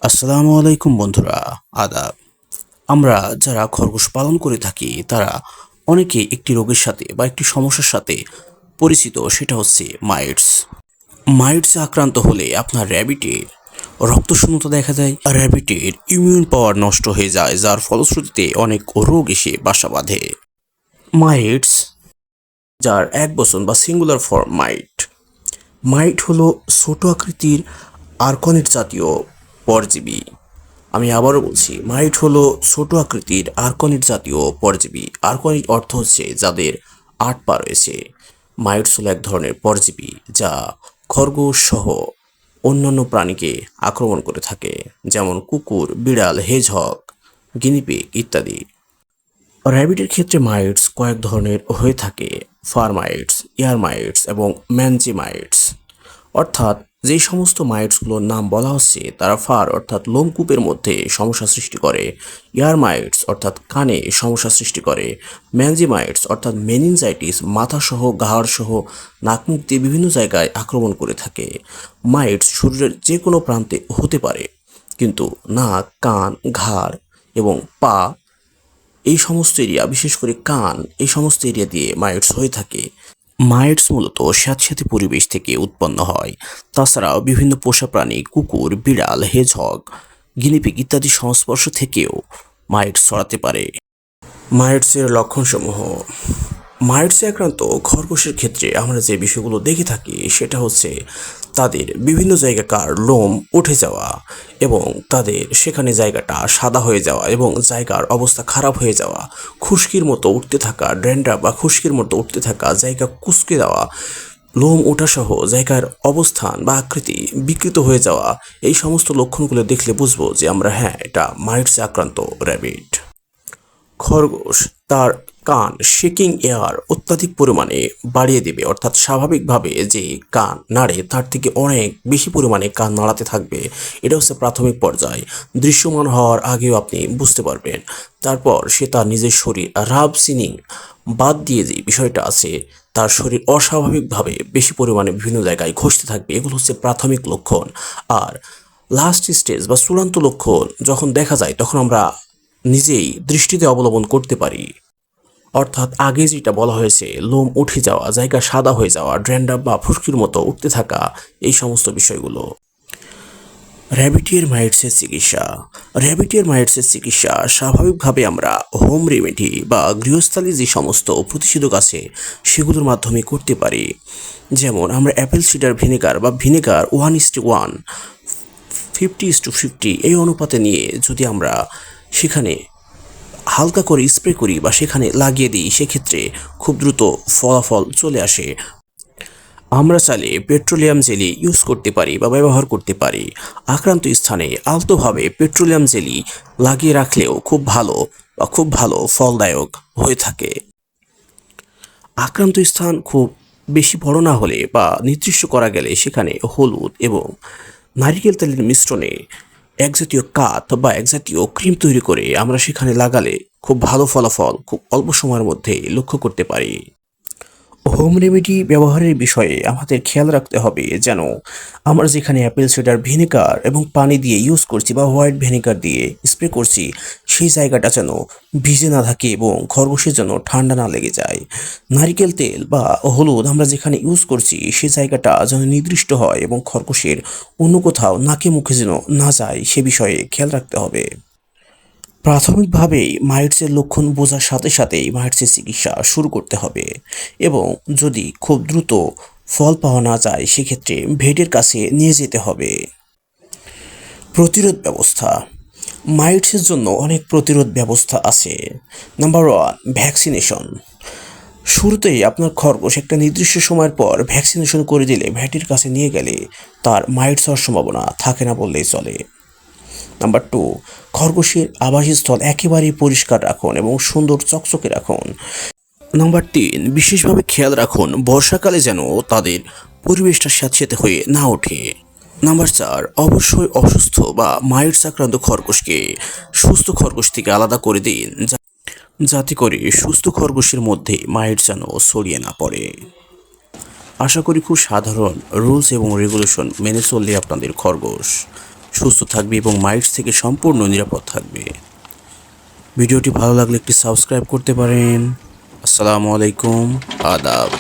আসসালামু আলাইকুম বন্ধুরা, আদাব। আমরা যারা খরগোশ পালন করে থাকি তারা অনেকে একটি রোগের সাথে বা একটি সমস্যার সাথে পরিচিত, সেটা হচ্ছে মাইটস। মাইটসে আক্রান্ত হলে আপনার র্যাবিটের রক্তশূন্যতা দেখা দেয়, আর র্যাবিটের ইমিউন পাওয়ার নষ্ট হয়ে যায়, যার ফলশ্রুতিতে অনেক রোগ এসে বাসা বাঁধে। মাইটস, যার এক বচন বা সিঙ্গুলার ফর্ম মাইট। মাইট হলো ছোট আকৃতির আর্কনিড জাতীয় পরজীবী। আমি আবারও বলছি, মাইট হলো ছোট আকৃতির আর্কনিড জাতীয় পরজীবী। আর্কনিড অর্থ হচ্ছে যাদের 8 পা রয়েছে। মাইটস হলো এক ধরনের পরজীবী যা খরগোশ সহ অন্যান্য প্রাণীকে আক্রমণ করে থাকে, যেমন কুকুর, বিড়াল, হেজহগ, গিনিপিগ ইত্যাদি। র্যাবিটের ক্ষেত্রে মাইটস কয়েক ধরনের হয়ে থাকে: ফারমাইটস, ইয়ারমাইটস এবং ম্যানজিমাইটস। অর্থাৎ যেই সমস্ত মাইটসগুলোর নাম বলা হচ্ছে তারা ফার অর্থাৎ লোমকূপের মধ্যে সমস্যা সৃষ্টি করে, ইয়ারমাইটস অর্থাৎ কানে সমস্যা সৃষ্টি করে, ম্যানজিমাইটস অর্থাৎ মেনিনজাইটিস মাথাসহ ঘাড়সহ নাকমুখ দিয়ে বিভিন্ন জায়গায় আক্রমণ করে থাকে। মাইটস শরীরের যে কোনো প্রান্তে হতে পারে, কিন্তু নাক, কান, ঘাড় এবং পা, এই সমস্ত এরিয়া, বিশেষ করে কান, এই সমস্ত এরিয়া দিয়ে মাইটস হয়ে থাকে। মাইটস মূলত স্যাঁতস্যাঁতে পরিবেশ থেকে উৎপন্ন হয়। তাছাড়াও বিভিন্ন পোষা প্রাণী, কুকুর, বিড়াল, হেজহগ, গিনিপিগ ইত্যাদি সংস্পর্শ থেকেও মাইটস ছড়াতে পারে। মাইটসের লক্ষণসমূহ। মাইটসে আক্রান্ত খরগোশের ক্ষেত্রে আমরা যে বিষয়গুলো দেখে থাকি সেটা হচ্ছে তাদের বিভিন্ন জায়গাকার লোম উঠে যাওয়া এবং তাদের সেখানে জায়গাটা সাদা হয়ে যাওয়া এবং জায়গার অবস্থা খারাপ হয়ে যাওয়া, খুশকির মতো উঠতে থাকা, ড্যান্ড্রাফ বা খুশকির মতো উঠতে থাকা, জায়গা কুঁচকে যাওয়া, লোম ওঠাসহ জায়গার অবস্থান বা আকৃতি বিকৃত হয়ে যাওয়া, এই সমস্ত লক্ষণগুলো দেখলে বুঝবো যে আমরা এটা মাইটসে আক্রান্ত র্যাবিট। খরগোশ তার কান শেকিং এয়ার অত্যাধিক পরিমাণে বাড়িয়ে দেবে, অর্থাৎ স্বাভাবিকভাবে যে কান নাড়ে তার থেকে অনেক বেশি পরিমাণে কান নাড়াতে থাকবে। এটা হচ্ছে প্রাথমিক পর্যায়। দৃশ্যমান হওয়ার আগেও আপনি বুঝতে পারবেন। তারপর সে তার নিজের শরীর রাব সিনিং বাদ দিয়ে যে বিষয়টা আছে, তার শরীর অস্বাভাবিকভাবে বেশি পরিমাণে বিভিন্ন জায়গায় ঘষতে থাকবে। এগুলো হচ্ছে প্রাথমিক লক্ষণ। আর লাস্ট স্টেজ বা চূড়ান্ত লক্ষণ যখন দেখা যায় তখন আমরা নিজেই দৃষ্টিতে অবলম্বন করতে পারি। অর্থাৎ আগে যেটা বলা হয়েছে, লোম উঠে যাওয়া, জায়গা সাদা হয়ে যাওয়া, ড্যান্ড্রাফ বা ফুসকির মতো উঠতে থাকা, এই সমস্ত বিষয়গুলো। র্যাবিটের মাইটসের চিকিৎসা। র্যাবিটের মাইটসের চিকিৎসা স্বাভাবিকভাবে আমরা হোম রেমেডি বা গৃহস্থালী যে সমস্ত প্রতিষেধক আছে সেগুলোর মাধ্যমে করতে পারি। যেমন আমরা অ্যাপেল সিডার ভিনেগার বা ভিনেগার 1:1, 50:50 এই অনুপাতে নিয়ে যদি আমরা সেখানে হালকা করে স্প্রে করি বা সেখানে লাগিয়ে দিই, সেক্ষেত্রে খুব দ্রুত ফলাফল চলে আসে। আমরা চাইলে পেট্রোলিয়াম জেলি ইউজ করতে পারি বা ব্যবহার করতে পারি। আক্রান্ত স্থানে আলতোভাবে পেট্রোলিয়াম জেলি লাগিয়ে রাখলেও খুব ভালো ফলদায়ক হয়ে থাকে। আক্রান্ত স্থান খুব বেশি বড় না হলে বা নির্দিষ্ট করা গেলে সেখানে হলুদ এবং নারিকেল তেলের মিশ্রণে একজাতীয় কাত বা একজাতীয় ক্রিম তৈরি করে আমরা সেখানে লাগালে খুব ভালো ফলাফল খুব অল্প সময়ের মধ্যে লক্ষ্য করতে পারি। হোম রেমেডি ব্যবহারের বিষয়ে আমাদের খেয়াল রাখতে হবে যেন আমরা যেখানে অ্যাপেল সিডার ভিনেগার এবং পানি দিয়ে ইউজ করছি বা হোয়াইট ভিনেগার দিয়ে স্প্রে করছি সেই জায়গাটা যেন ভিজে না থাকে এবং খরগোশের জন্য ঠান্ডা না লেগে যায়। নারিকেল তেল বা হলুদ আমরা যেখানে ইউজ করছি সেই জায়গাটা যেন নির্দিষ্ট হয় এবং খরগোশের অন্য কোথাও নাকে মুখে যেন না যায় সে বিষয়ে খেয়াল রাখতে হবে। প্রাথমিকভাবেই মাইটসের লক্ষণ বোঝার সাথে সাথেই মাইটসের চিকিৎসা শুরু করতে হবে এবং যদি খুব দ্রুত ফল পাওয়া না যায় সেক্ষেত্রে ভেটের কাছে নিয়ে যেতে হবে। প্রতিরোধ ব্যবস্থা। মাইটসের জন্য অনেক প্রতিরোধ ব্যবস্থা আছে। Number 1, vaccination. শুরুতেই আপনার খরগোশ একটা নির্দিষ্ট সময়ের পর ভ্যাকসিনেশন করে দিলে ভ্যাটের কাছে নিয়ে গেলে তার মাইটস হওয়ার সম্ভাবনা থাকে না বললেই চলে। নাম্বার 2, খরগোশের আবাসস্থল একেবারেই পরিষ্কার রাখুন এবং সুন্দর চকচকে রাখুন। নাম্বার 3, বিশেষভাবে খেয়াল রাখুন বর্ষাকালে যেন তাদের পরিবেশটা স্যাঁতসেঁতে হয়ে না ওঠে। নাম্বার 4, অবশ্যই অসুস্থ বা মাইটস আক্রান্ত খরগোশকে সুস্থ খরগোশ থেকে আলাদা করে দিন, যাতে করে সুস্থ খরগোশের মধ্যে মাইটস যেন ছড়িয়ে না পড়ে। আশা করি খুব সাধারণ রুলস এবং রেগুলেশন মেনে চললে আপনাদের খরগোশ সুস্থ থাকবে এবং মাইটস থেকে সম্পূর্ণ নিরাপদ থাকবে। ভিডিওটি ভালো লাগলে একটি সাবস্ক্রাইব করতে পারেন। আসসালামু আলাইকুম, আদাব।